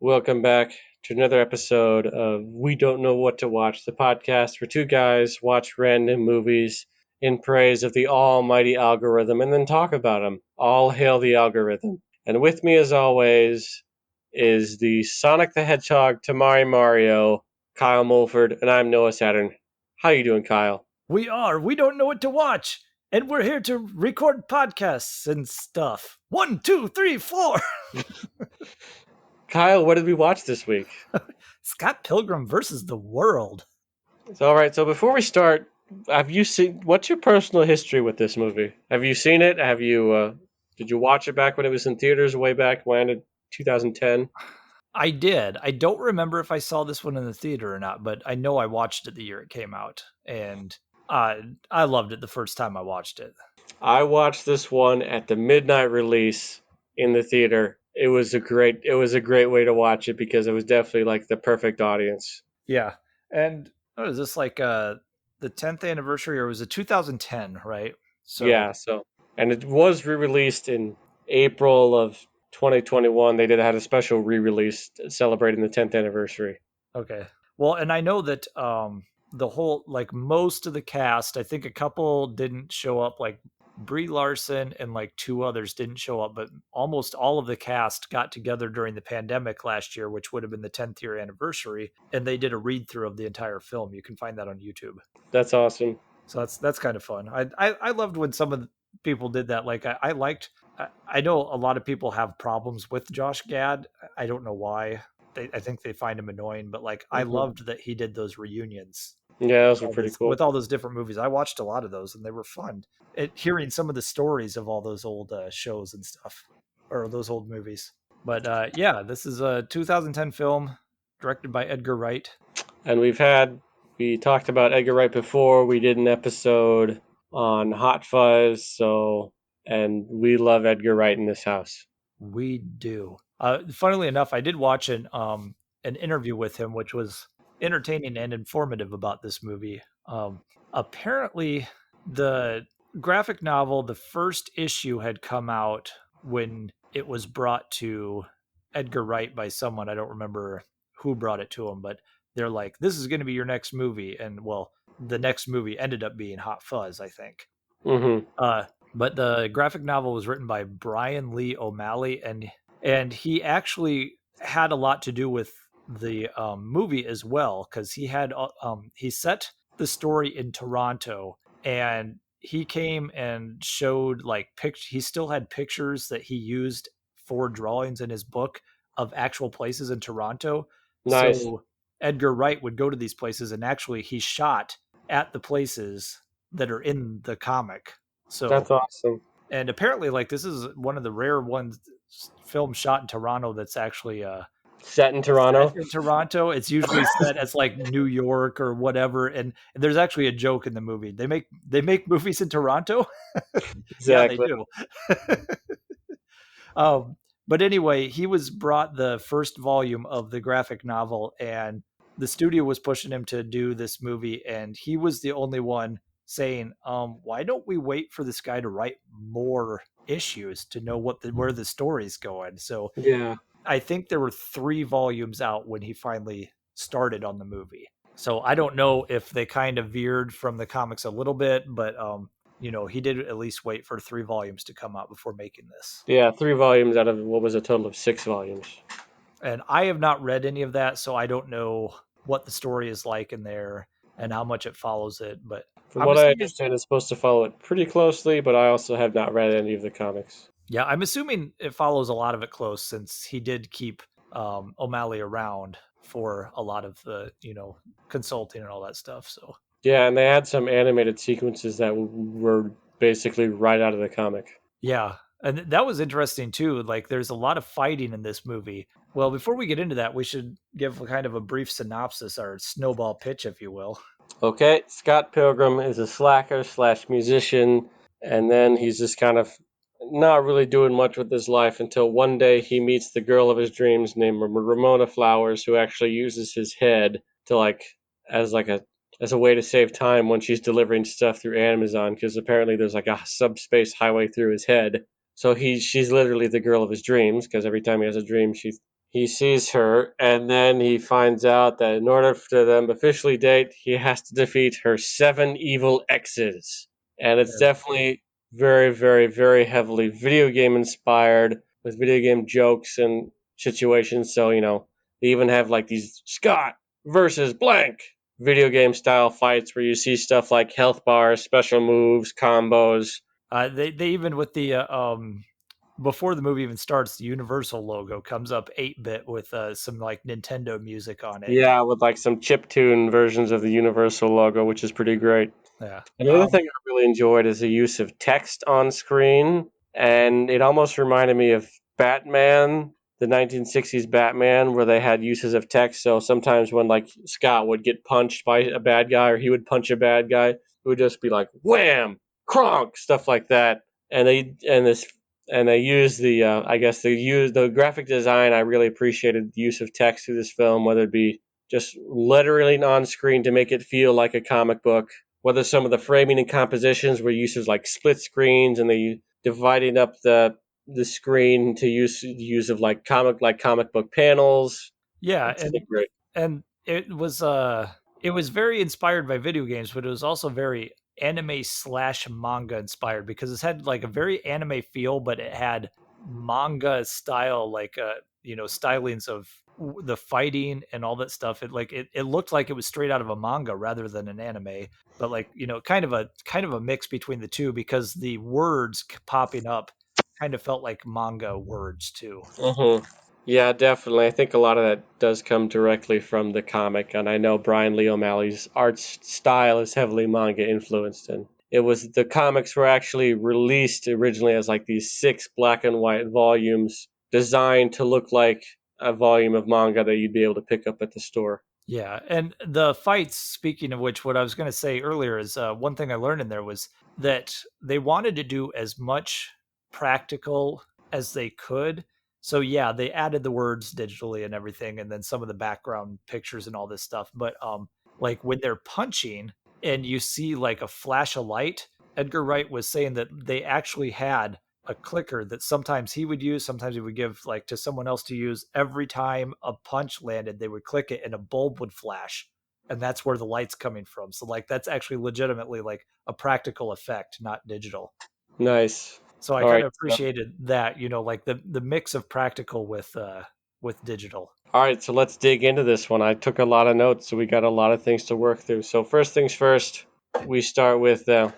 Welcome back to another episode of We Don't Know What to Watch, the podcast where two guys watch random movies in praise of the almighty algorithm and then talk about them. All hail the algorithm. And with me, as always, is the Sonic the Hedgehog Tamari Mario, Kyle Mulford, and I'm Noah Saturn. How you doing, Kyle? We don't know what to watch. And we're here to record podcasts and stuff. 1, 2, 3, 4. Kyle, what did we watch this week? Scott Pilgrim versus the world. So, all right, so before we start, what's your personal history with this movie? Have you seen it? Did you watch it back when it was in theaters way back when in 2010? I did. I don't remember if I saw this one in the theater or not, but I know I watched it the year it came out. And I loved it the first time I watched it. I watched this one at the midnight release in the theater. It was a great way to watch it because it was definitely like the perfect audience. Yeah. And what is this like the 10th anniversary, or was it 2010, right? So Yeah, and it was re-released in April of 2021. They did had a special re-release celebrating the 10th anniversary. okay. Well, and I know that the whole like most of the cast, I think a couple didn't show up, like Brie Larson and like two others didn't show up, but almost all of the cast got together during the pandemic last year, which would have been the 10th year anniversary, and they did a read through of the entire film. You can find that on YouTube. That's awesome. So that's kind of fun. I loved when some of the people did that. Like I liked. I know a lot of people have problems with Josh Gad. I don't know why. I think they find him annoying, but like I Mhm. loved that he did those reunions Yeah, those were pretty cool. with all those different movies. I watched a lot of those, and they were fun. Hearing some of the stories of all those old shows and stuff, or those old movies. But yeah, this is a 2010 film directed by Edgar Wright. And we talked about Edgar Wright before. We did an episode on Hot Fuzz, and we love Edgar Wright in this house. We do. Funnily enough, I did watch an interview with him, which was entertaining and informative about this movie. Apparently, the graphic novel, the first issue, had come out when it was brought to Edgar Wright by someone. I don't remember who brought it to him, but they're like, "This is going to be your next movie," and well, the next movie ended up being Hot Fuzz, I think. Mm-hmm. Uh, but the graphic novel was written by Brian Lee O'Malley, and he actually had a lot to do with the movie as well, because he set the story in Toronto, and he came and showed like he still had pictures that he used for drawings in his book of actual places in Toronto. Nice. So Edgar Wright would go to these places, and actually he shot at the places that are in the comic. So, That's awesome. and apparently, like this is one of the rare ones film shot in Toronto that's actually Set in set Toronto. in Toronto. It's usually set as like New York or whatever. And there's actually a joke in the movie. They make movies in Toronto. Yeah, they Exactly. do. um, but anyway, he was brought the first volume of the graphic novel, and the studio was pushing him to do this movie, and he was the only one saying, why don't we wait for this guy to write more issues to know where the story's going? So Yeah. I think there were 3 volumes out when he finally started on the movie. So I don't know if they kind of veered from the comics a little bit, but he did at least wait for 3 volumes to come out before making this. Yeah, 3 volumes out of what was a total of 6 volumes. And I have not read any of that, so I don't know what the story is like in there and how much it follows it. But From I'm what I assuming, understand, it's supposed to follow it pretty closely, but I also have not read any of the comics. yeah, I'm assuming it follows a lot of it close, since he did keep O'Malley around for a lot of the consulting and all that stuff. So Yeah, and they had some animated sequences that were basically right out of the comic. yeah, and that was interesting too. Like, there's a lot of fighting in this movie. Well, before we get into that, we should give kind of a brief synopsis, or snowball pitch, if you will. Okay, Scott Pilgrim is a slacker slash musician, and then he's just kind of not really doing much with his life until one day he meets the girl of his dreams named Ramona Flowers, who actually uses his head to as like a as a way to save time when she's delivering stuff through Amazon, because apparently there's like a subspace highway through his head. So she's literally the girl of his dreams, because every time he has a dream, he sees her, and then he finds out that in order for them officially date, he has to defeat her 7 evil exes. And it's Yeah. definitely very, very, very heavily video game inspired with video game jokes and situations. So, they even have like these Scott versus blank video game style fights where you see stuff like health bars, special moves, combos. They even with the before the movie even starts, the Universal logo comes up 8-bit with some like Nintendo music on it. Yeah, with like some chiptune versions of the Universal logo, which is pretty great. Yeah. Another thing I really enjoyed is the use of text on screen, and it almost reminded me of Batman, the 1960s Batman, where they had uses of text. So sometimes when like Scott would get punched by a bad guy, or he would punch a bad guy, it would just be like wham, cronk, stuff like that. And they use the I guess they use the graphic design. I really appreciated the use of text through this film, whether it be just lettering on screen to make it feel like a comic book, whether some of the framing and compositions were uses like split screens and they dividing up the screen to use of like comic book panels. Yeah, It's really great. and it was very inspired by video games, but it was also very anime slash manga inspired because it had like a very anime feel, but it had manga style, like stylings of the fighting and all that stuff. It looked like it was straight out of a manga rather than an anime, but like kind of a mix between the two because the words popping up kind of felt like manga words too. Mm-hmm. Yeah, definitely. I think a lot of that does come directly from the comic, and I know Brian Lee O'Malley's art style is heavily manga influenced. And it was the comics were actually released originally as like these 6 black and white volumes designed to look like a volume of manga that you'd be able to pick up at the store. Yeah, and the fights, speaking of which, what I was going to say earlier is one thing I learned in there was that they wanted to do as much practical as they could. So, yeah, they added the words digitally and everything, and then some of the background pictures and all this stuff. But, like, when they're punching and you see like a flash of light, Edgar Wright was saying that they actually had a clicker that sometimes he would use, sometimes he would give like to someone else to use. Every time a punch landed, they would click it and a bulb would flash. And that's where the light's coming from. So like that's actually legitimately like a practical effect, not digital. Nice. So I All kind right. of appreciated that, like the mix of practical with digital. All right, so let's dig into this one. I took a lot of notes, so we got a lot of things to work through. So first things first, we start with the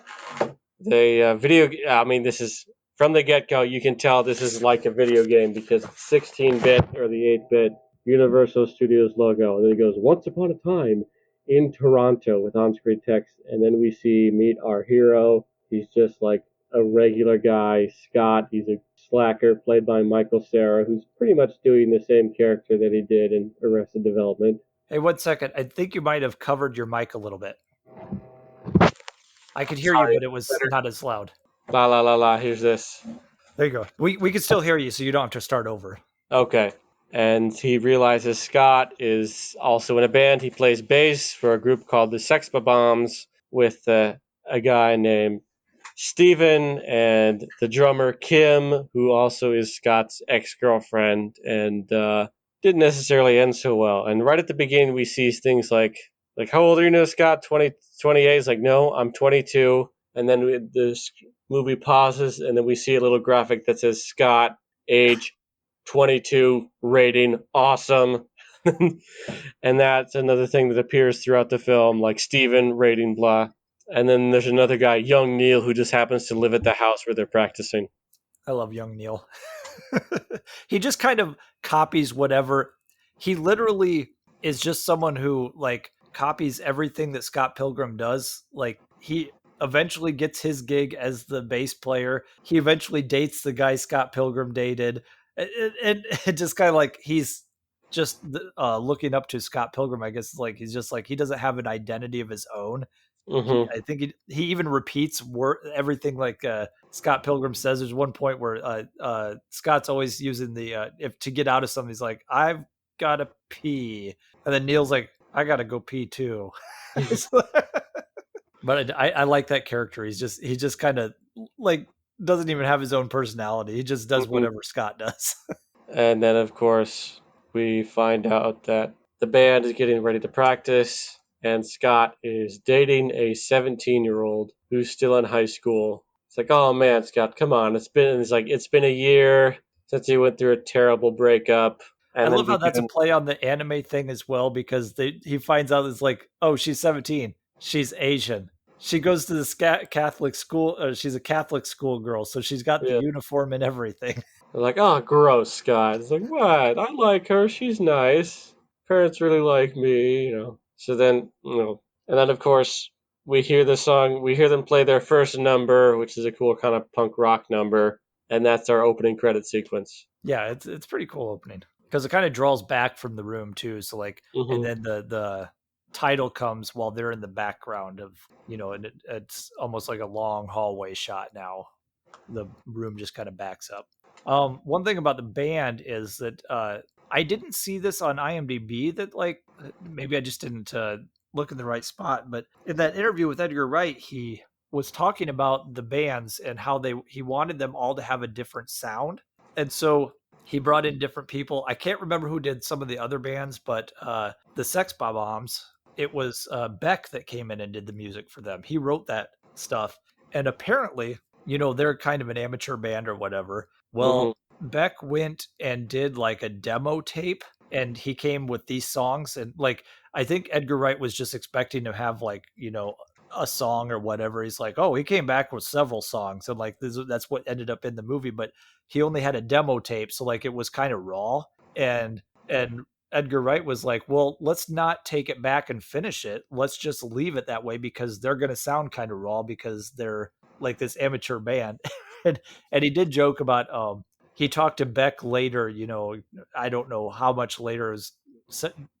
video. I mean, this is from the get go. You can tell this is like a video game because it's 16-bit or the 8-bit Universal Studios logo. And then it goes once upon a time in Toronto with on-screen text, and then we see meet our hero. He's just like a regular guy, Scott. He's a slacker played by Michael Cera, who's pretty much doing the same character that he did in Arrested Development. Hey, 1 second. I think you might have covered your mic a little bit. I could hear you, Sorry, but it was better. not as loud. La la la la. Here's this. There you go. We can still hear you, so you don't have to start over. Okay. And he realizes Scott is also in a band. He plays bass for a group called the Sex Bombs with a guy named Steven and the drummer Kim, who also is Scott's ex girlfriend, and didn't necessarily end so well. And right at the beginning, we see things like how old are you now, Scott? 20, 28? He's like, no, I'm 22. And then this movie pauses, and then we see a little graphic that says Scott, age 22, rating awesome. And that's another thing that appears throughout the film, like Steven, rating blah. And then there's another guy, young Neil, who just happens to live at the house where they're practicing. I love young Neil. He just kind of copies whatever. He literally is just someone who like copies everything that Scott Pilgrim does. Like he eventually gets his gig as the bass player. He eventually dates the guy Scott Pilgrim dated. It just kind of like he's just looking up to Scott Pilgrim. I guess like he's just like he doesn't have an identity of his own. Mm-hmm. I think he even repeats everything like Scott Pilgrim says. There's one point where Scott's always using the if to get out of something. He's like, "I've got to pee," and then Neil's like, "I got to go pee too." But I like that character. He just kind of like doesn't even have his own personality. He just does Mm-hmm. whatever Scott does. And then, of course, we find out that the band is getting ready to practice, and Scott is dating a 17-year-old who's still in high school. It's like, oh man, Scott, come on. It's been a year since you went through a terrible breakup, I and then love how that's a begin. play on the anime thing as well because he finds out it's like, oh, she's 17, she's Asian, she goes to the Catholic school, she's a Catholic school girl, so she's got the Yeah, uniform and everything. they're like, oh, gross, Scott. It's like, what? I like her. She's nice. Parents really like me, you know. So then, and then of course we hear the song. We hear them play their first number, which is a cool kind of punk rock number, and that's our opening credit sequence. Yeah, it's pretty cool opening because it kind of draws back from the room too. So like, and Hmm. then the title comes while they're in the background of and it's almost like a long hallway shot now. The room just kind of backs up. One thing about the band is that I didn't see this on IMDb. That like maybe I just didn't look in the right spot. But in that interview with Edgar Wright, he was talking about the bands and how he wanted them all to have a different sound, and so he brought in different people. I can't remember who did some of the other bands, but the Sex Bob-ombs, it was Beck that came in and did the music for them. He wrote that stuff, and apparently they're kind of an amateur band or whatever. Hmm. Well, Beck went and did like a demo tape and he came with these songs. And like, I think Edgar Wright was just expecting to have like, a song or whatever. He's like, oh, he came back with several songs. And like, that's what ended up in the movie. But he only had a demo tape. So like, it was kind of raw. And Edgar Wright was like, well, let's not take it back and finish it. Let's just leave it that way because they're going to sound kind of raw because they're like this amateur band. And he did joke about he talked to Beck later, I don't know how much later, is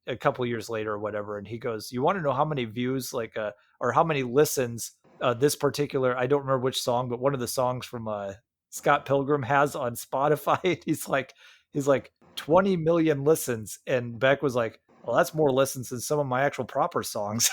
a couple years later or whatever, and he goes, you want to know how many views like or how many listens this particular, I don't remember which song, but one of the songs from Scott Pilgrim has on Spotify. He's like 20 million listens, and Beck was like, well, that's more listens than some of my actual proper songs.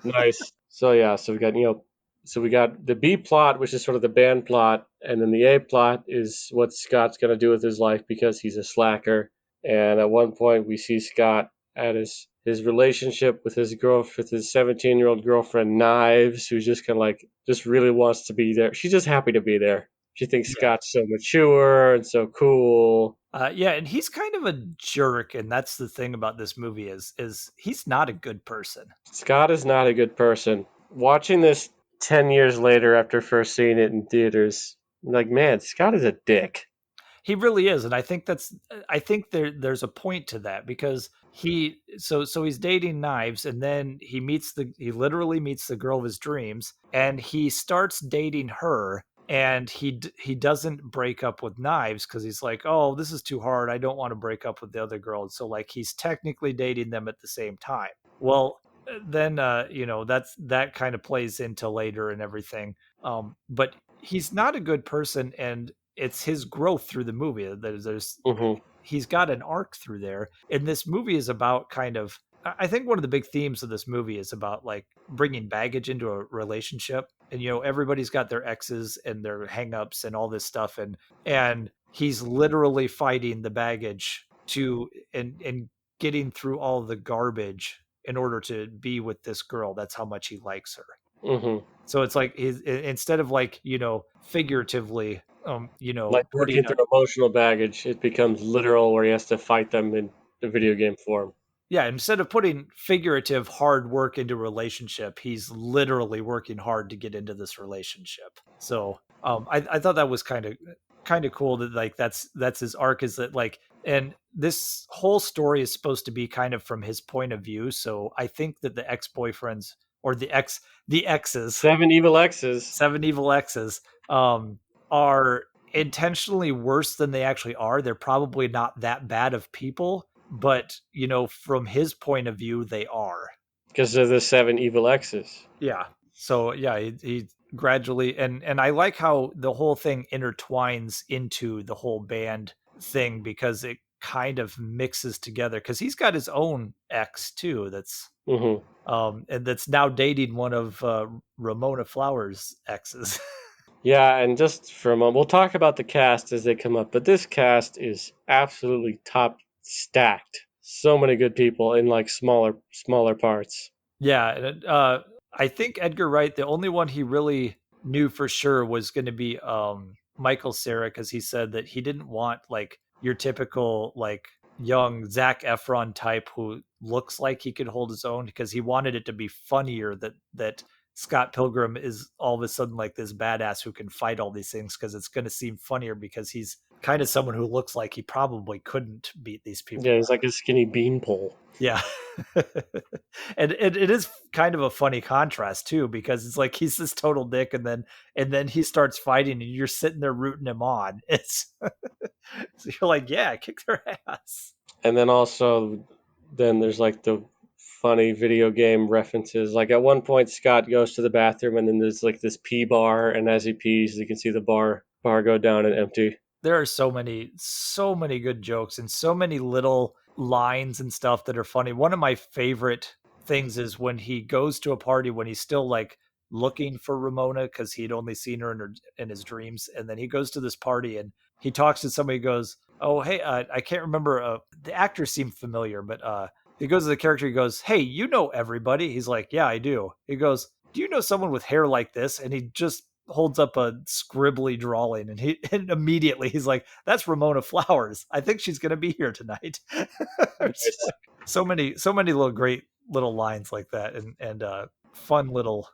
Nice. So yeah, so we got the B plot, which is sort of the band plot, and then the A plot is what Scott's gonna do with his life because he's a slacker. And at one point, we see Scott at his relationship with with his 17-year-old girlfriend Knives, who's just kind of like just really wants to be there. She's just happy to be there. She thinks Yeah. Scott's so mature and so cool. Yeah, and he's kind of a jerk, and that's the thing about this movie is he's not a good person. Scott is not a good person. Watching this 10 years later after first seeing it in theaters, I'm like, man, Scott is a dick. He really is, and I think there's a point to that because so he's dating Knives, and then he literally meets the girl of his dreams, and he starts dating her, and he doesn't break up with Knives because he's like, oh, this is too hard, I don't want to break up with the other girl, and so like he's technically dating them at the same time. Well, then that kind of plays into later and everything. But he's not a good person, and it's his growth through the movie. There's Hmm. he's got an arc through there, and this movie is about kind of. I think one of the big themes of this movie is about like bringing baggage into a relationship, and everybody's got their exes and their hangups and all this stuff, and he's literally fighting the baggage to and getting through all the garbage in order to be with this girl. That's how much he likes her. Hmm. So it's like instead of like figuratively Like putting working a, through emotional baggage, it becomes literal where he has to fight them in the video game form. yeah, instead of putting figurative hard work into a relationship, he's literally working hard to get into this relationship. So I thought that was kind of cool that like that's his arc, is that like, and this whole story is supposed to be kind of from his point of view. So I think that the ex-boyfriends, or the exes, Seven evil exes. seven evil exes, um, are intentionally worse than they actually are. They're probably not that bad of people, but from his point of view, they are. Because they're the seven evil exes. Yeah. So yeah, he gradually, and I like how the whole thing intertwines into the whole band thing because it kind of mixes together because he's got his own ex too. Hmm. And that's now dating one of Ramona Flowers' exes. Yeah, and just for a moment, we'll talk about the cast as they come up, but this cast is absolutely top stacked. So many good people in like smaller parts. Yeah, and I think Edgar Wright, the only one he really knew for sure was going to be Michael Cera, because he said that he didn't want like your typical like young Zac Efron type who looks like he could hold his own, because he wanted it to be funnier that Scott Pilgrim is all of a sudden like this badass who can fight all these things, because it's going to seem funnier because he's kind of someone who looks like he probably couldn't beat these people. Yeah, he's like a skinny beanpole. Yeah. And it is kind of a funny contrast too, because it's like he's this total dick, and then he starts fighting and you're sitting there rooting him on. It's so you're like, yeah, kick their ass. And then also, then there's like the funny video game references. Like at one point, Scott goes to the bathroom, and then there's like this pee bar, and as he pees, you can see the bar go down and empty. There are so many good jokes and so many little lines and stuff that are funny. One of my favorite things is when he goes to a party when he's still like looking for Ramona, because he'd only seen her in his dreams, and then he goes to this party and he talks to somebody. Goes, "Oh, hey, I can't remember. The actor seemed familiar, but he goes to the character. He goes, "Hey, you know everybody." He's like, "Yeah, I do." He goes, "Do you know someone with hair like this?" And he just holds up a scribbly drawing, and immediately he's like, "That's Ramona Flowers. I think she's going to be here tonight." Nice. So many little great little lines like that, and fun little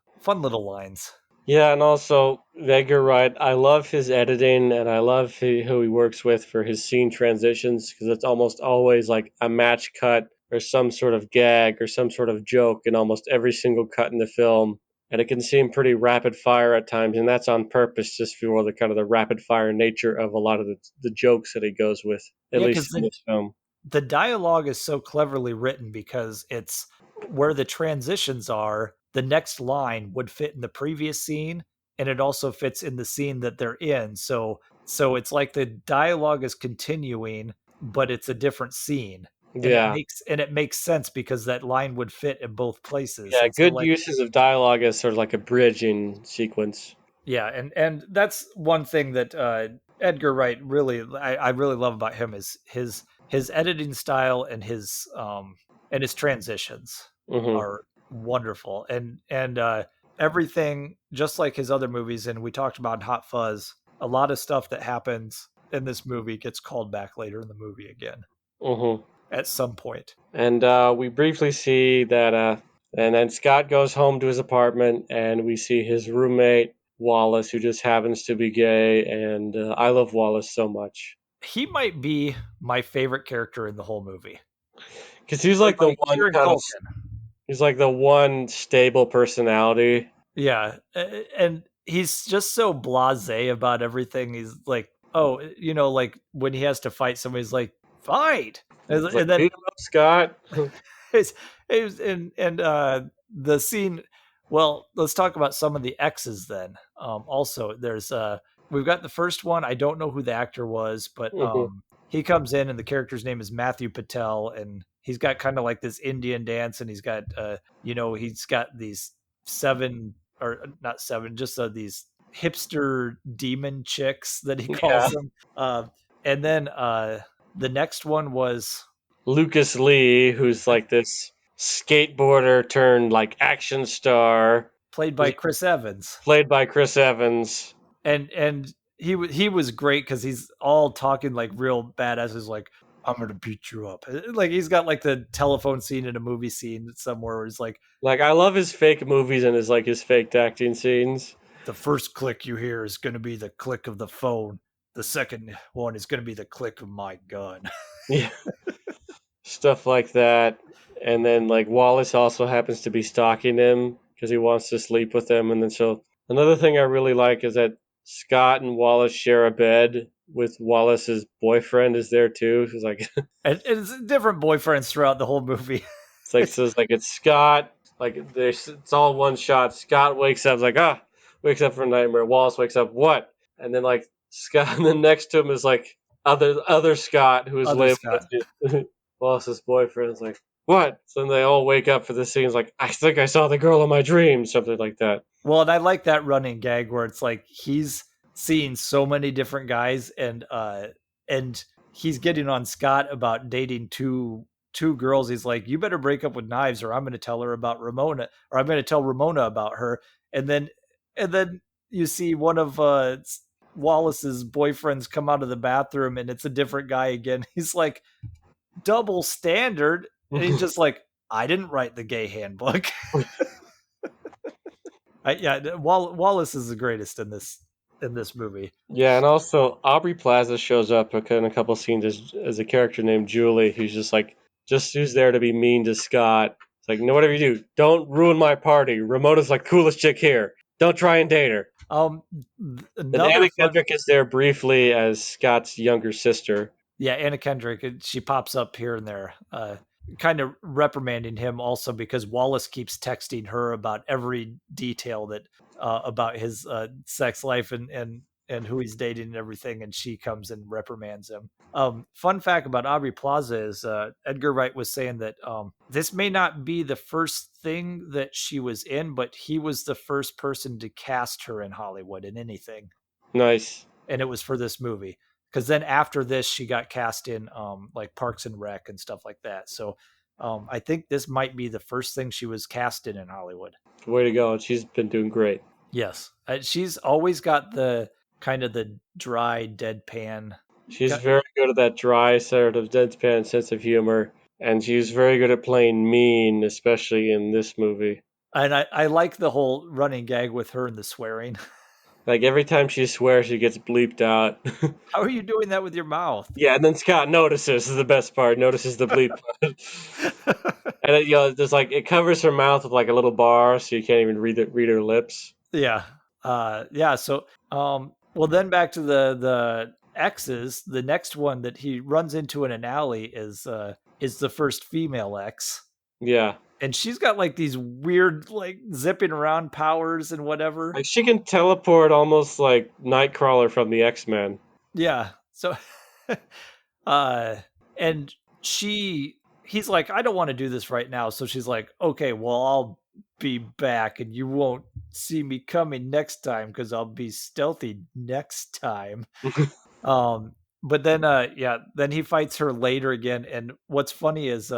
lines. Yeah, and also Edgar Wright. I love his editing, and I love who he works with for his scene transitions, because it's almost always like a match cut or some sort of gag or some sort of joke in almost every single cut in the film. And it can seem pretty rapid fire at times, and that's on purpose, just for the kind of the rapid fire nature of a lot of the jokes that he goes with, at Yeah, least because in this film. the dialogue is so cleverly written, because it's where the transitions are. The next line would fit in the previous scene, and it also fits in the scene that they're in. So it's like the dialogue is continuing, but it's a different scene. And Yeah, it makes sense because that line would fit in both places. yeah, And so good like, uses of dialogue as sort of like a bridging sequence. yeah, and that's one thing that Edgar Wright really, I really love about him, is his editing style and his transitions Hmm. are wonderful, and everything just like his other movies. And we talked about Hot Fuzz. A lot of stuff that happens in this movie gets called back later in the movie again Hmm. at some point. And we briefly see that, and then Scott goes home to his apartment, and we see his roommate Wallace, who just happens to be gay, and I love Wallace so much He might be my favorite character in the whole movie, because he's played like the by one Kieran kind of Culkin. he's like the one stable personality. Yeah, and he's just so blasé about everything. He's like, oh, like when he has to fight somebody, he's like, fight, It's like and then beat him up, Scott. it's, and the scene. Well, let's talk about some of the exes then. Also, there's we've got the first one. I don't know who the actor was, but Hmm. he comes in and the character's name is Matthew Patel, and he's got kind of like this Indian dance, and he's got he's got these seven, or not seven, just these hipster demon chicks that he Yeah, calls them. And then the next one was Lucas Lee, who's like this skateboarder turned like action star, played by who's Chris Evans, played by Chris Evans. and he was great because he's all talking like real badass. Is like, I'm gonna beat you up. Like he's got like the telephone scene in a movie scene somewhere where he's like, Like I love his fake movies and his fake acting scenes. the first click you hear is gonna be the click of the phone. The second one is gonna be the click of my gun. Yeah, stuff like that. And then like Wallace also happens to be stalking him because he wants to sleep with him. And then so another thing I really like is that Scott and Wallace share a bed with Wallace's boyfriend is there too. He's like And it's different boyfriends throughout the whole movie. it's like says like it's Scott like there's it's all one shot. Scott wakes up like wakes up from a nightmare. Wallace wakes up what? And then like Scott and then next to him is like other Scott who is Other labeled Scott. as Wallace's boyfriend. It's like what? So then they all wake up for the scenes like I think I saw the girl in my dreams, something like that. Well, and I like that running gag where it's like he's seeing so many different guys, and he's getting on Scott about dating two girls. He's like, "You better break up with Knives, or I'm going to tell her about Ramona, or I'm going to tell Ramona about her." And then you see one of Wallace's boyfriends come out of the bathroom, and it's a different guy again. He's like, double standard, and he's just like, "I didn't write the gay handbook." Yeah, Wallace is the greatest in this movie. Yeah, and also Aubrey Plaza shows up in a couple scenes as a character named Julie, who's just who's there to be mean to Scott. It's like, no, whatever you do, don't ruin my party. Ramona's like coolest chick here. Don't try and date her. Um, And Another Anna fun, Kendrick is there briefly as Scott's younger sister. yeah, Anna Kendrick. She pops up here and there, kind of reprimanding him also because Wallace keeps texting her about every detail that about his sex life and who he's dating and everything, and she comes and reprimands him. Fun fact about Aubrey Plaza is Edgar Wright was saying that this may not be the first thing that she was in, but he was the first person to cast her in Hollywood in anything, Nice. and it was for this movie. Because then after this, she got cast in like Parks and Rec and stuff like that. So I think this might be the first thing she was cast in Hollywood. Way to go. She's been doing great. Yes, she's always got the kind of the dry, deadpan. She's very good at that dry sort of deadpan sense of humor, and she's very good at playing mean, especially in this movie. And I like the whole running gag with her and the swearing. Like every time she swears, she gets bleeped out. How are you doing that with your mouth? Yeah, and then Scott notices. This is the best part. Notices the bleep, and there's like it covers her mouth with like a little bar, so you can't even read her lips. Yeah. Yeah. So, well, then back to the exes. The next one that he runs into in an alley is the first female ex, Yeah, and she's got like these weird like zipping around powers and whatever. like she can teleport almost like Nightcrawler from the X-Men. Yeah. So, uh, and he's like, I don't want to do this right now. So she's like, okay, well, I'll be back, and you won't see me coming next time because I'll be stealthy next time. But then yeah, then he fights her later again, and what's funny is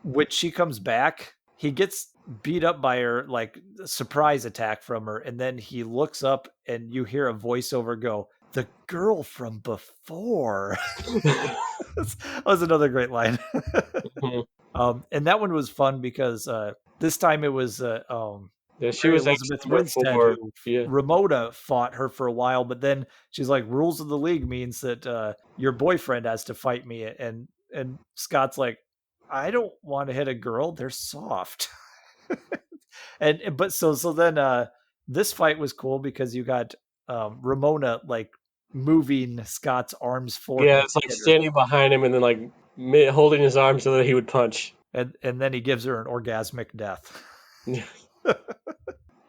when she comes back, he gets beat up by her, like a surprise attack from her, and then he looks up and you hear a voiceover go, "The girl from before." That was another great line. And that one was fun because this time it was Yeah, she Mary was ex Elizabeth number Winstead, four. who Yeah. Ramona fought her for a while, but then she's like, "Rules of the league means that your boyfriend has to fight me," and Scott's like, "I don't want to hit a girl; they're soft." And but so then this fight was cool because you got Ramona like moving Scott's arms for Yeah, him it's like to hit her, standing behind him and then like holding his arm so that he would punch. and then he gives her an orgasmic death.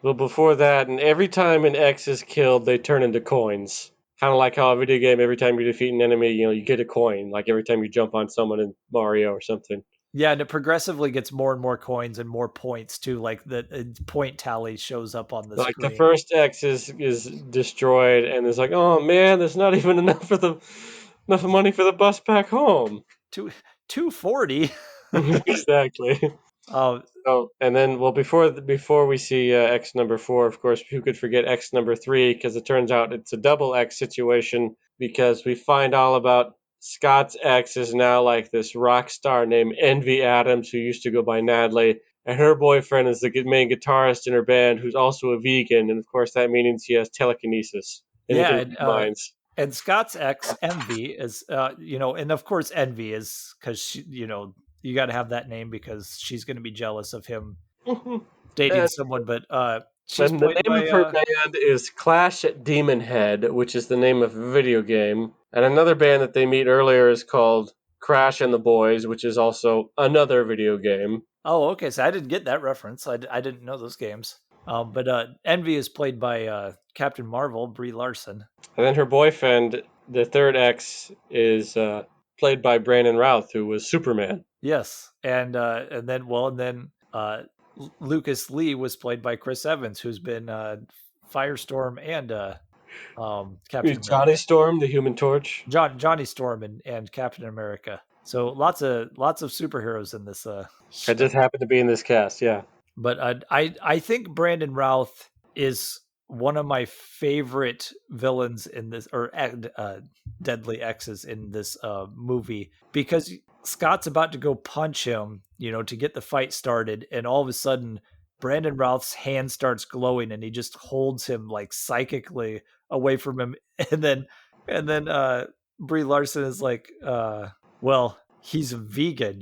Well, before that, and every time an X is killed, they turn into coins. Kind of like how a video game, every time you defeat an enemy, you get a coin. Like every time you jump on someone in Mario or something. Yeah, and it progressively gets more and more coins and more points too. Like the point tally shows up on the Like the screen. first X is destroyed, and it's like, oh man, there's not even enough money for the bus back home. 240. Exactly. Oh, Oh, and then well before we see X number 4, of course, who could forget X number 3? Because it turns out it's a double X situation because we find all about Scott's ex is now like this rock star named Envy Adams who used to go by Natalie, and her boyfriend is the main guitarist in her band who's also a vegan, and of course that means he has telekinesis and he yeah, can read minds. and Scott's ex Envy is and of course Envy is because you got to have that name because she's going to be jealous of him dating And someone, but she's then the played name by of her band is Clash at Demon Head, which is the name of a video game. And another band that they meet earlier is called Crash and the Boys, which is also another video game. oh, okay, so I didn't get that reference. I didn't know those games. But Envy is played by Captain Marvel, Brie Larson. And then her boyfriend, the third X, is played by Brandon Routh, who was Superman. Yes, and then Lucas Lee was played by Chris Evans, who's been Firestorm and Captain Johnny America, Storm, the Human Torch. Johnny Storm, and Captain America. So lots of superheroes in this I show. just happened to be in this cast. Yeah, But I think Brandon Routh is one of my favorite villains in this, or deadly exes in this movie, because Scott's about to go punch him, to get the fight started, and all of a sudden Brandon Routh's hand starts glowing, and he just holds him like psychically away from him, and then Brie Larson is like, well, he's a vegan,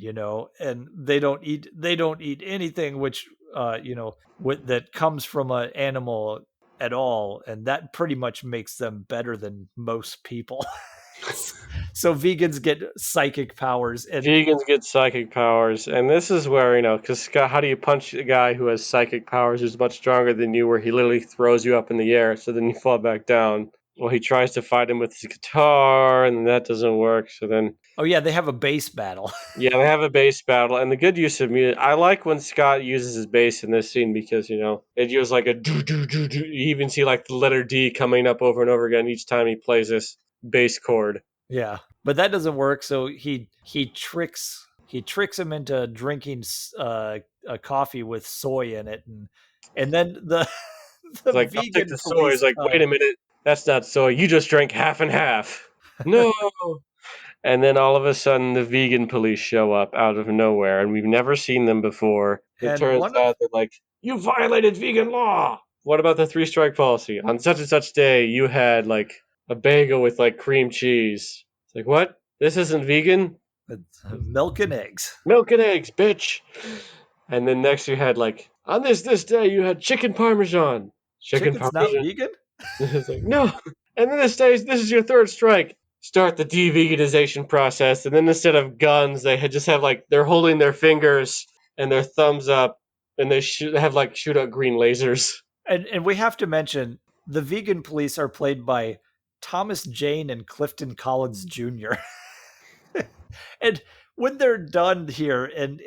and they don't eat anything which that comes from an animal at all, and that pretty much makes them better than most people. So vegans get psychic powers, and vegans get psychic powers, and this is where because Scott, how do you punch a guy who has psychic powers who's much stronger than you, where he literally throws you up in the air, so then you fall back down? Well, he tries to fight him with his guitar, and that doesn't work. So then, oh yeah, they have a bass battle. yeah, they have a bass battle, and the good use of music. I like when Scott uses his bass in this scene because it uses like a do do do do. You even see like the letter D coming up over and over again each time he plays this bass chord. Yeah, but that doesn't work. So he tricks him into drinking a coffee with soy in it, and then the the It's like, I'll take vegan the soy. It's police like, wait come. a minute, that's not soy. You just drank half and half. No. And then all of a sudden, the vegan police show up out of nowhere, and we've never seen them before. It And turns one of out that, like, you violated vegan law. What about the three-strike policy? On such and such day, you had, like, a bagel with, like, cream cheese. It's like, what? This isn't vegan? milk and eggs. Milk and eggs, bitch. And then next you had, like, on this day, you had chicken parmesan. Chicken Chicken's not parmesan. vegan? It's like, no. And then this is your third strike. Start the de-veganization process. And then instead of guns, they just have like they're holding their fingers and their thumbs up, and they have like shoot out green lasers. And we have to mention the vegan police are played by Thomas Jane and Clifton Collins Jr. And when they're done here, and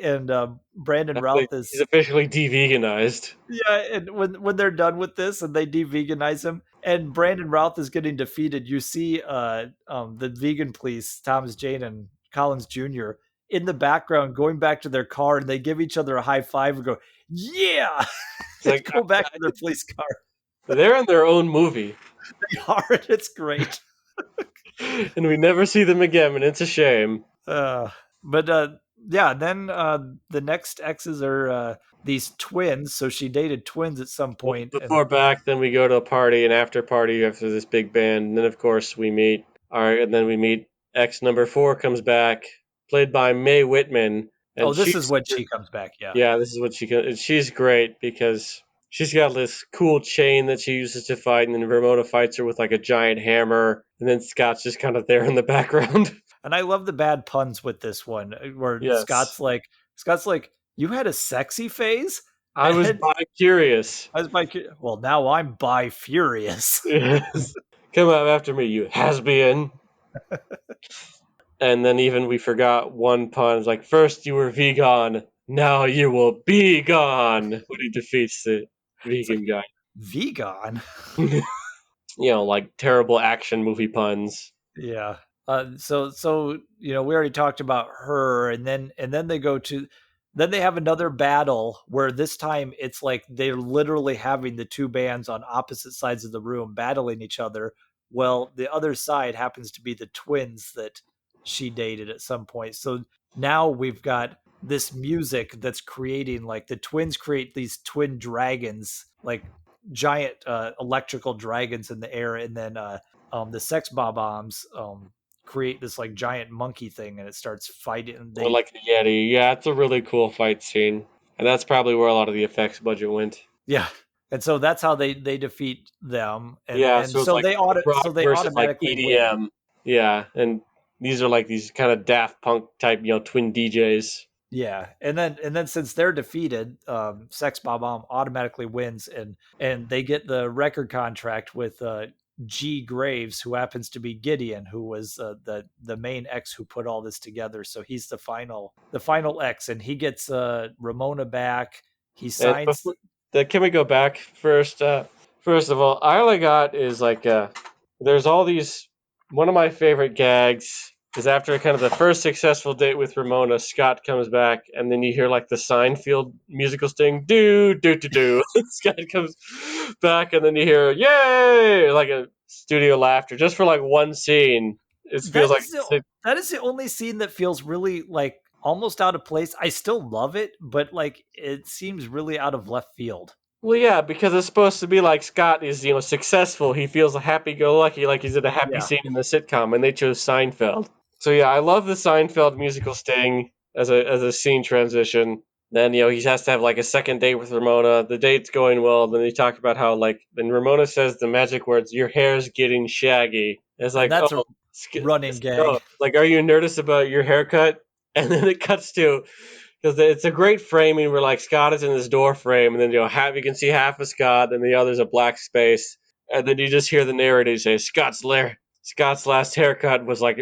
Brandon Routh He's is, officially de-veganized. yeah, and when they're done with this and they de-veganize him, and Brandon Routh is getting defeated, you see the vegan police, Thomas Jane and Collins Jr. in the background going back to their car, and they give each other a high five and go, "Yeah," It's and like go back to their police car. they're in their own movie, They are, and it's great. and we never see them again, and it's a shame. Uh, but yeah, then the next exes are these twins. So she dated twins at some Well, point, and before back, then we go to a party, an after party after this big band, and then of course we meet and then we meet X number four comes back, played by Mae Whitman, oh, and this is when she comes back. Yeah, this is what she's great because she's got this cool chain that she uses to fight, and then Ramona fights her with like a giant hammer, and then Scott's just kind of there in the background. and I love the bad puns with this one, where Yes, Scott's like, "You had a sexy phase," I was and bi curious. I was like, "Well, now I'm bi furious." Yes. Come out after me, you has-been. And then even we forgot one pun. It's like, first you were vegan, now you will be gone. When he defeats the It's like vegan guy. vegan. Like terrible action movie puns. Yeah. So we already talked about her, and then then they have another battle where this time it's like they're literally having the two bands on opposite sides of the room battling each other. Well, the other side happens to be the twins that she dated at some point. So now we've got this music that's creating, like, the twins create these twin dragons, like giant electrical dragons in the air, and then the sex bombs create this like giant monkey thing, and it starts fighting. And Or they, like the Yeti. Yeah, it's a really cool fight scene. And that's probably where a lot of the effects budget went. yeah, and so that's how they defeat them, and Yeah, and so it's so like they rock versus like automatically win. EDM. Yeah, and these are like these kind of Daft Punk type, twin DJs. Yeah, and then since they're defeated, Sex Bomb automatically wins, and they get the record contract with G Graves, who happens to be Gideon, who was the main X who put all this together. So he's the final X, and he gets Ramona back. He And signs. before can we go back first? First of all, all I got is like there's all these. One of my favorite gags is after kind of the first successful date with Ramona, Scott comes back, and then you hear like the Seinfeld musical sting, do do do do. Scott comes back, and then you hear yay, like a studio laughter, just for like one scene. It feels That like is that is the only scene that feels really like almost out of place. I still love it, but like it seems really out of left field. well, yeah, because it's supposed to be like Scott is, successful. He feels happy-go-lucky, like he's in a happy Yeah. scene in the sitcom, and they chose Seinfeld. So yeah, I love the Seinfeld musical sting as a scene transition. Then he has to have like a second date with Ramona. The date's going well. Then they talk about how like then Ramona says the magic words, "Your hair's getting shaggy." It's And like, that's a oh, running gag. like, are you nervous about your haircut? And then it cuts to because it's a great framing where like Scott is in this door frame, and then you can see half of Scott, and the other's a black space, and then you just hear the narrator say Scott's last haircut was like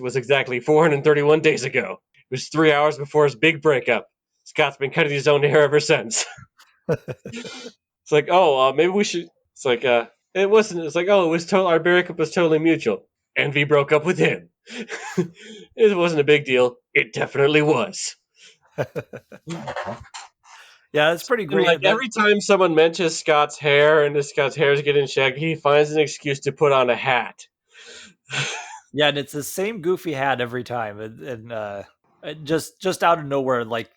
was exactly 431 days ago. It was 3 hours before his big breakup. Scott's been cutting his own hair ever since. It's like, oh, maybe we should. It's like, it wasn't. It's like, oh, it was total. Our breakup was totally mutual. Envy broke up with him. It wasn't a big deal. It definitely was. Yeah, that's pretty And like great. That every time someone mentions Scott's hair and Scott's hair is getting shaggy, he finds an excuse to put on a hat. Yeah, and it's the same goofy hat every time, and just out of nowhere, like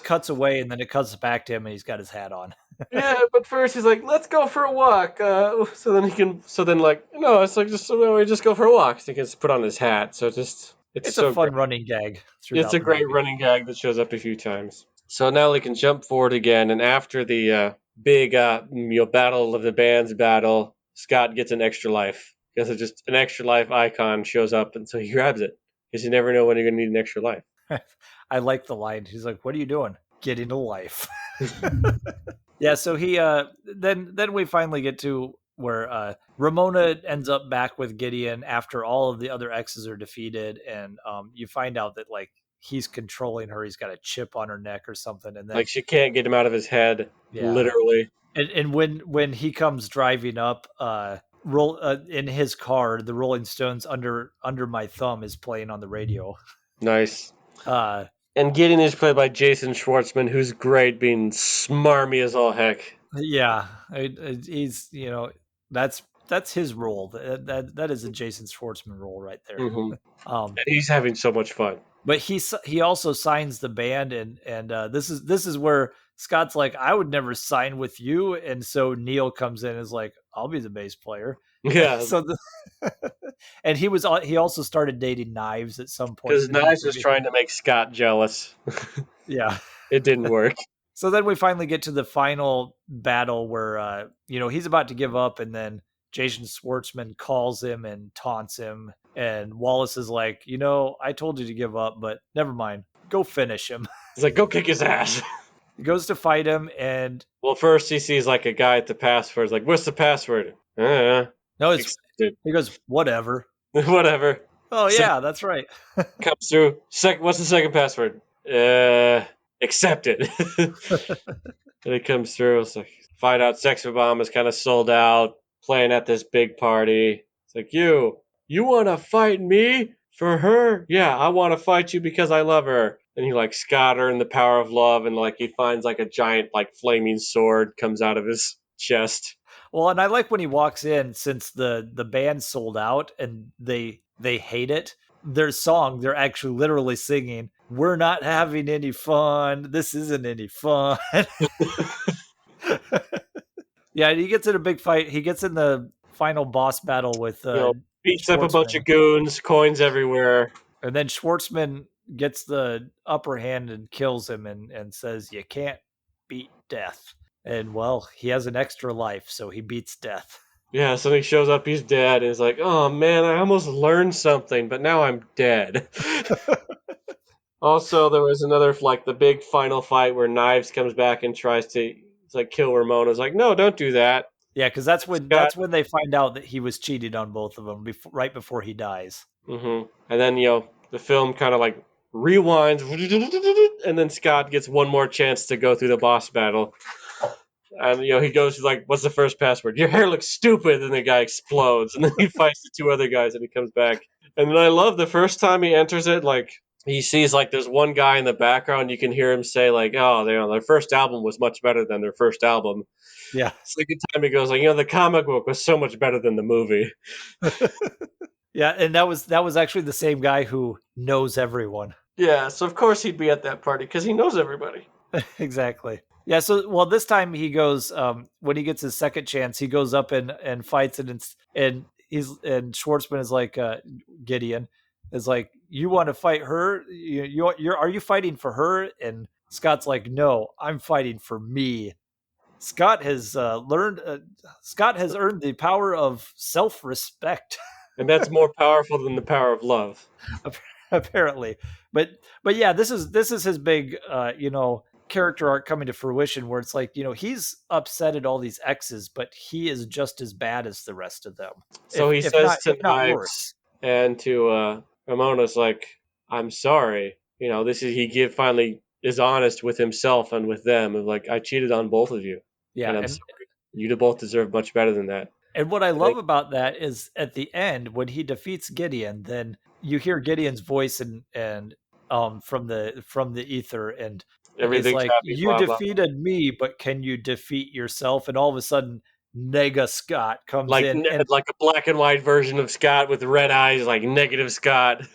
cuts away, and then it cuts back to him, and he's got his hat on. Yeah, but first he's like, "Let's go for a walk." So then he can. So then like, no, it's like just so we just go for a walk. So he can just put on his hat. So it's It's a so fun great. running gag It's throughout a the great movie. running gag that shows up a few times. So now we can jump forward again, and after the big battle of the bands battle, Scott gets an extra life because it's just an extra life icon shows up, and so he grabs it because you never know when you're gonna need an extra life. I like the line. He's like, "What are you doing? Getting a life." Yeah, so he then we finally get to where Ramona ends up back with Gideon after all of the other exes are defeated, and you find out that like he's controlling her. He's got a chip on her neck or something, and then Like she can't get him out of his head, yeah, literally. and when he comes driving up, roll in his car, the Rolling Stones under my thumb is playing on the radio. Nice. Uh, And Gideon is played by Jason Schwartzman, who's great, being smarmy as all heck. yeah, he's that's his role. That is a Jason Schwartzman role right there. Hmm. Um, And he's having so much fun. but he also signs the band, and this is where Scott's like, I would never sign with you, and so Neil comes in and is like, I'll be the bass player. Yeah, So and he also started dating Knives at some point because in the Knives was movie. trying to make Scott jealous. Yeah. It didn't work. So then we finally get to the final battle where he's about to give up, and then Jason Schwartzman calls him and taunts him, and Wallace is like, I told you to give up, but never mind, go finish him. He's like, go kick his ass. He goes to fight him, and Well, first he sees like a guy at the password. He's like, what's the password? no, Accepted. he goes, whatever. Whatever. Oh Second yeah, that's right. comes through. What's the second password? Accepted. And it comes through. It's like, find out Sex Bomb is kind of sold out, playing at this big party. It's like, you want to fight me for her? Yeah, I want to fight you because I love her. And he like Scott her in the power of love, and like he finds like a giant like flaming sword comes out of his chest. Well, and I like when he walks in, since the band sold out and they hate it. Their song, they're actually literally singing, "We're not having any fun. This isn't any fun." Yeah, he gets in a big fight. He gets in the final boss battle with Beats up a bunch Schwartzman, of goons, coins everywhere. and then Schwartzman gets the upper hand and kills him, and says, "You can't beat death." And well, he has an extra life, so he beats death. Yeah, something shows up, he's dead, and it's like, oh man, I almost learned something, but now I'm dead. Also, there was another like the big final fight where Knives comes back and tries to like kill Ramona. It's like, no, don't do that. Yeah, because that's when Scott. that's when they find out that he was cheated on both of them right before he dies. And then the film kind of like rewinds, and then Scott gets one more chance to go through the boss battle. And he goes like, "What's the first password?" "Your hair looks stupid," and the guy explodes, and then he fights the two other guys, and he comes back. And then I love the first time he enters it, like he sees like there's one guy in the background. You can hear him say like, "Oh, their first album was much better than their first album." Yeah. Second time he goes like, "The comic book was so much better than the movie." Yeah, and that was actually the same guy who knows everyone. Yeah, so of course he'd be at that party because he knows everybody. Exactly. Yeah, so well this time he goes when he gets his second chance, he goes up and fights and Schwartzman is like Gideon is like, "You want to fight her? You're are you fighting for her?" And Scott's like, "No, I'm fighting for me." Scott has Scott has earned the power of self-respect. And that's more powerful than the power of love. Apparently. but but yeah, this is his big character arc coming to fruition, where it's like, he's upset at all these exes, but he is just as bad as the rest of them, So he if says not to worse. Knives and to Ramona's like, "I'm sorry." This is he give finally is honest with himself and with them, and like, "I cheated on both of you, Yeah, and I'm sorry. You both deserve much better than that." and what I I think love about that is at the end when he defeats Gideon, then you hear Gideon's voice and from the ether, and he's everything's like, happy, "You blah blah blah. defeated me, but can you defeat yourself?" And all of a sudden, Nega Scott comes Like in, and like a black and white version of Scott with red eyes, like negative Scott.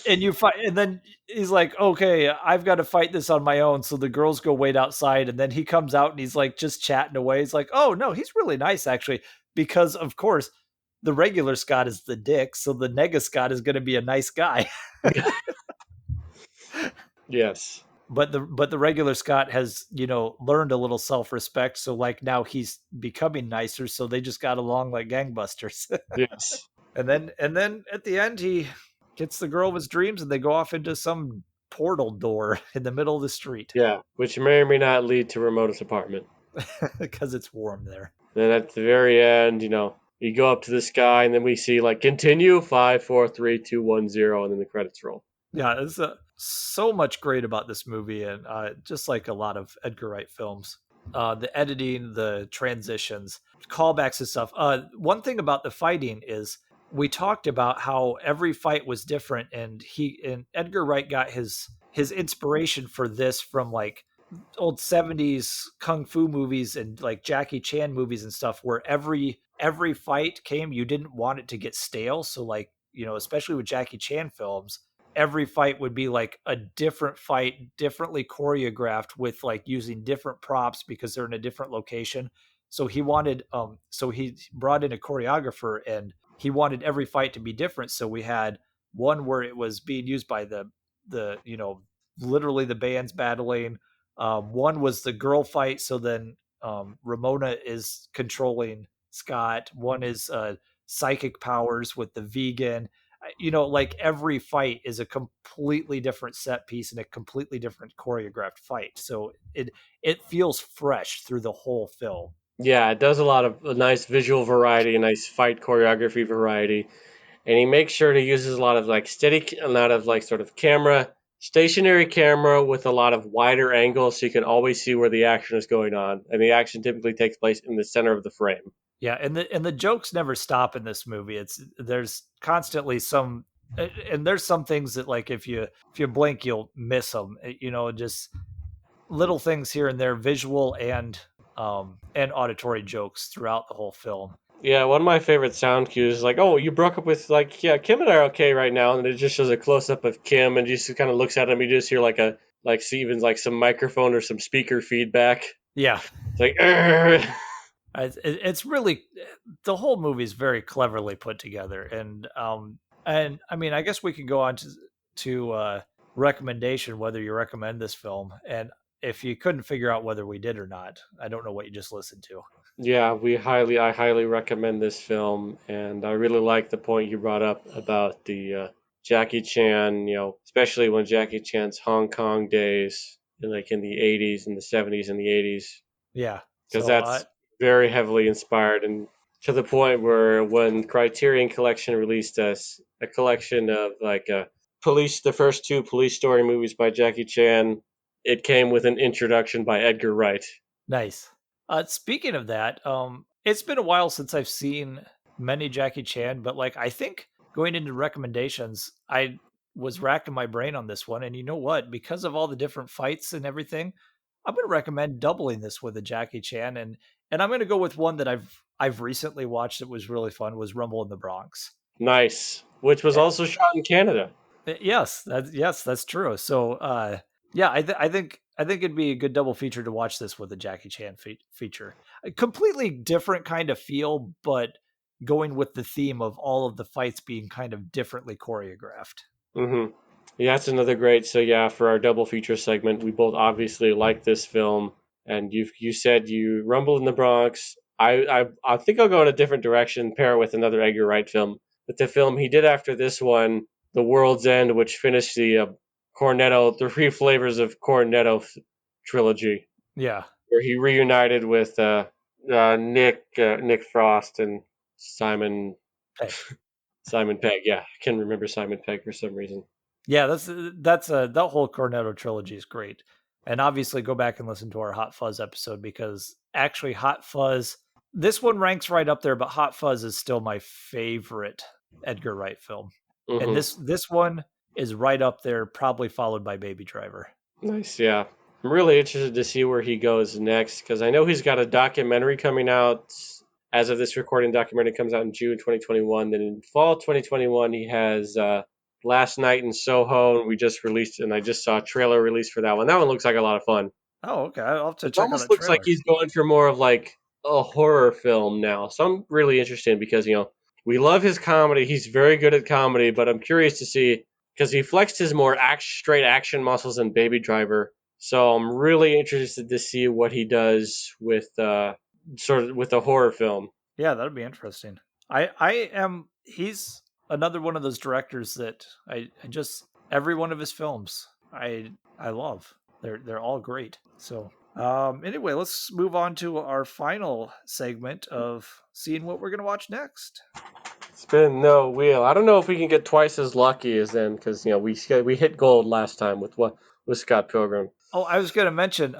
you fight, and then he's like, "Okay, I've got to fight this on my own." So the girls go wait outside, and then he comes out and he's like just chatting away. He's like, "Oh no, he's really nice actually," because of course the regular Scott is the dick, so the Nega Scott is going to be a nice guy. Yes, But the regular Scott has learned a little self respect, so like now he's becoming nicer. So they just got along like gangbusters. yes, And then at the end he gets the girl of his dreams, and they go off into some portal door in the middle of the street yeah. Which may or may not lead to Ramona's apartment. because it's warm there. Then at the very end, you go up to the sky, and then we see like continue 5 4 3 2 1 0, and then the credits roll. Yeah, there's so much great about this movie, and just like a lot of Edgar Wright films, the editing, the transitions, callbacks and stuff. One thing about the fighting is we talked about how every fight was different, and Edgar Wright got his inspiration for this from like old 70s kung fu movies and like Jackie Chan movies and stuff, where every fight came, you didn't want it to get stale. So like, especially with Jackie Chan films, every fight would be like a different fight, differently choreographed with like using different props because they're in a different location. So he brought in a choreographer, and he wanted every fight to be different. So we had one where it was being used by the literally the bands battling. One was the girl fight, so then Ramona is controlling Scott. One is psychic powers with the vegan. Like every fight is a completely different set piece and a completely different choreographed fight. So it feels fresh through the whole film. Yeah, it does a lot of nice visual variety, a nice fight choreography variety, and he makes sure to uses a lot of like a lot of like sort of stationary camera with a lot of wider angles, so you can always see where the action is going on, and the action typically takes place in the center of the frame. Yeah, and the jokes never stop in this movie. There's constantly some, and there's some things that like if you blink you'll miss them. Just little things here and there, visual and auditory jokes throughout the whole film. Yeah, one of my favorite sound cues is like, "Oh, you broke up with like, yeah, Kim and I are okay right now," and it just shows a close up of Kim, and just kind of looks at him. You just hear like see even like some microphone or some speaker feedback. Yeah, It's like, "Argh." it's really, the whole movie is very cleverly put together, and I mean I guess we can go on to recommendation, whether you recommend this film, and if you couldn't figure out whether we did or not, I don't know what you just listened to. Yeah, I highly recommend this film, and I really like the point you brought up about the Jackie Chan. Especially when Jackie Chan's Hong Kong days, like in the '80s and the '70s and the '80s, Yeah, because so that's very heavily inspired, and to the point where when Criterion Collection released a collection of like the first two police story movies by Jackie Chan, it came with an introduction by Edgar Wright. nice. Speaking of that, it's been a while since I've seen many Jackie Chan, but like I think going into recommendations, I was racking my brain on this one, and you know what? Because of all the different fights and everything, I'm going to recommend doubling this with a Jackie Chan, and I'm going to go with one that I've recently watched that was really fun. Was Rumble in the Bronx. Nice. Which was Eh, also shot in Canada. yes, that's true. So, yeah, I think it'd be a good double feature to watch this with a Jackie Chan feature. A completely different kind of feel, but going with the theme of all of the fights being kind of differently choreographed. Mm-hmm. Yeah, that's another great. So yeah, for our double feature segment, we both obviously like this film, and you said you Rumble in the Bronx. I think I'll go in a different direction, pair it with another Edgar Wright film. But the film he did after this one, The World's End, which finished the Cornetto, the Three Flavors of Cornetto trilogy, Yeah. where he reunited with Nick Frost and Simon Pegg. Simon Pegg. Yeah, I can remember Simon Pegg for some reason. Yeah, that whole Cornetto trilogy is great. And obviously go back and listen to our Hot Fuzz episode because actually Hot Fuzz this one ranks right up there, but Hot Fuzz is still my favorite Edgar Wright film. And Hmm. this one is right up there, probably followed by Baby Driver. Nice, yeah. I'm really interested to see where he goes next because I know he's got a documentary coming out. As of this recording, documentary comes out in June 2021. Then in fall 2021, he has Last Night in Soho, and we just released, and I just saw a trailer release for that one. That one looks like a lot of fun. Oh, okay. I'll have to It check out almost that looks like trailer. he's going for more of like a horror film now. So I'm really interested because, we love his comedy. He's very good at comedy, but I'm curious to see because he flexed his more straight action muscles in Baby Driver. So I'm really interested to see what he does with sort of with a horror film. Yeah, that'd be interesting. I am he's another one of those directors that I just every one of his films I love. They're all great. So anyway, let's move on to our final segment of seeing what we're gonna watch next. Spin no wheel. I don't know if we can get twice as lucky as them because we hit gold last time with Scott Pilgrim. Oh, I was gonna mention,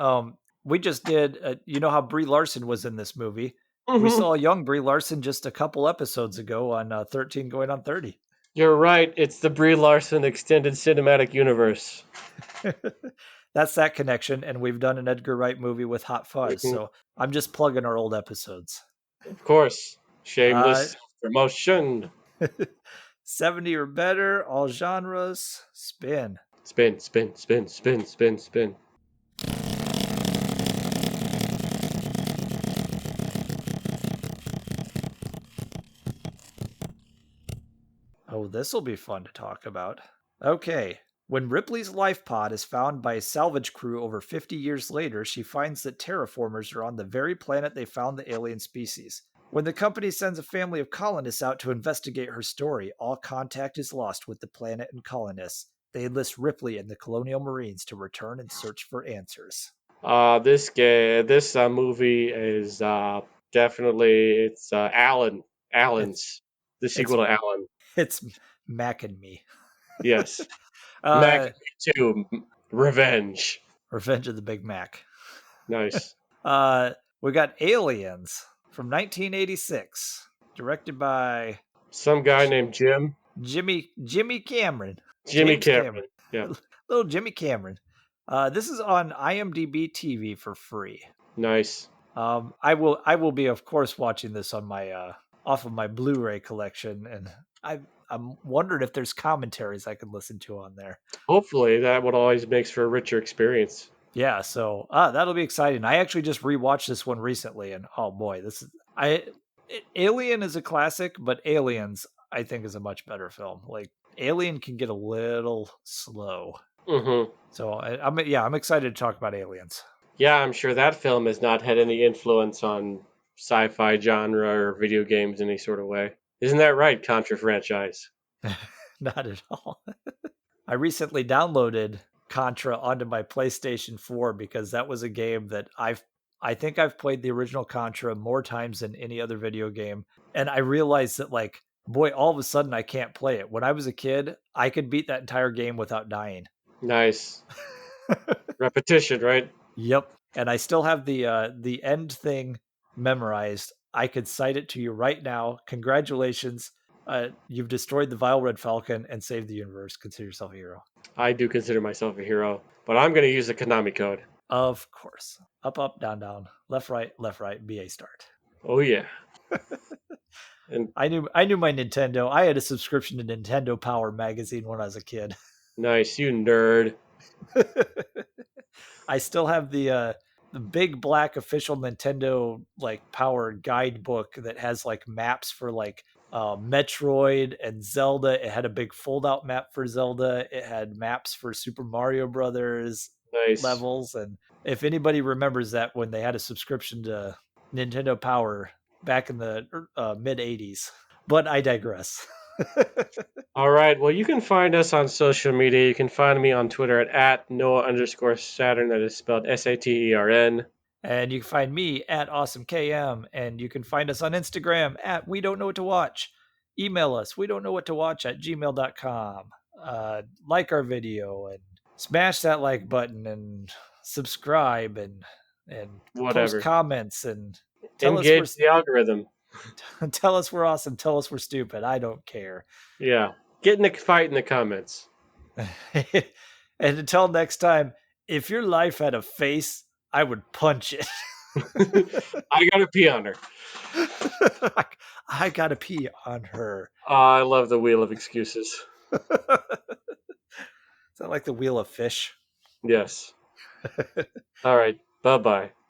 we just did you know how Brie Larson was in this movie? We Hmm. saw a young Brie Larson just a couple episodes ago on 13 going on 30. You're right. It's the Brie Larson extended cinematic universe. That's that connection, and we've done an Edgar Wright movie with Hot Fuzz, Hmm. so I'm just plugging our old episodes. Of course, Uh, shameless promotion. 70 or better, all genres, spin. Spin, spin, spin, spin, spin, spin. Oh, this'll be fun to talk about. Okay. When Ripley's life pod is found by a salvage crew over 50 years later, she finds that terraformers are on the very planet they found the alien species. When the company sends a family of colonists out to investigate her story, all contact is lost with the planet and colonists. They enlist Ripley and the Colonial Marines to return and search for answers. This movie is definitely it's It's Allen's the it's sequel to Allen. it's Mac and me. Yes, Mac uh, 2, Revenge. Revenge of the Big Mac. Nice. Uh, we got Aliens from 1986, directed by Some guy named Jim. Jimmy Cameron, Jimmy James Cameron, Cameron. Yeah, little Jimmy Cameron. This is on IMDb TV for free. nice. I will be of course watching this on my off of my Blu-ray collection, and I'm wondering if there's commentaries I can listen to on there. Hopefully, that what always makes for a richer experience. Yeah, so that'll be exciting. I actually just rewatched this one recently, and oh boy, this is Alien is a classic, but Aliens I think is a much better film. Like Alien can get a little slow, Hmm. so I'm excited to talk about Aliens. Yeah, I'm sure that film has not had any influence on sci-fi genre or video games in any sort of way. Isn't that right, Contra franchise? Not at all. I recently downloaded Contra onto my PlayStation 4 because that was a game that I think I've played the original Contra more times than any other video game. And I realized that like, boy, all of a sudden I can't play it. When I was a kid, I could beat that entire game without dying. Nice. Repetition, right? Yep. and I still have the end thing memorized. I could cite it to you right now. Congratulations. You've destroyed the Vile Red Falcon and saved the universe. Consider yourself a hero. I do consider myself a hero, but I'm going to use the Konami code. Of course. Up, up, down, down, left, right, BA start. Oh yeah. And I knew my Nintendo. I had a subscription to Nintendo Power magazine when I was a kid. nice, you nerd. I still have the big black official Nintendo like Power guidebook that has like maps for like Metroid and Zelda. It had a big fold out map for Zelda. It had maps for Super Mario Brothers Nice. levels. And if anybody remembers that when they had a subscription to Nintendo Power back in the mid 80s. But I digress. All right. Well, you can find us on social media. You can find me on Twitter at Noah_Saturn. That is spelled Satern. And you can find me at AwesomeKM. And you can find us on Instagram at We Don't Know What to Watch. Email us, we don't know what to watch at gmail.com. Like our video and smash that like button and subscribe and post Whatever. comments and tell us we're Engage the algorithm. tell us we're awesome. Tell us we're stupid. I don't care. Yeah. Get in the fight in the comments. And until next time, if your life had a face, I would punch it. I gotta pee on her. I gotta pee on her. I love the wheel of excuses. Is that like the wheel of fish? Yes. All right. Bye bye.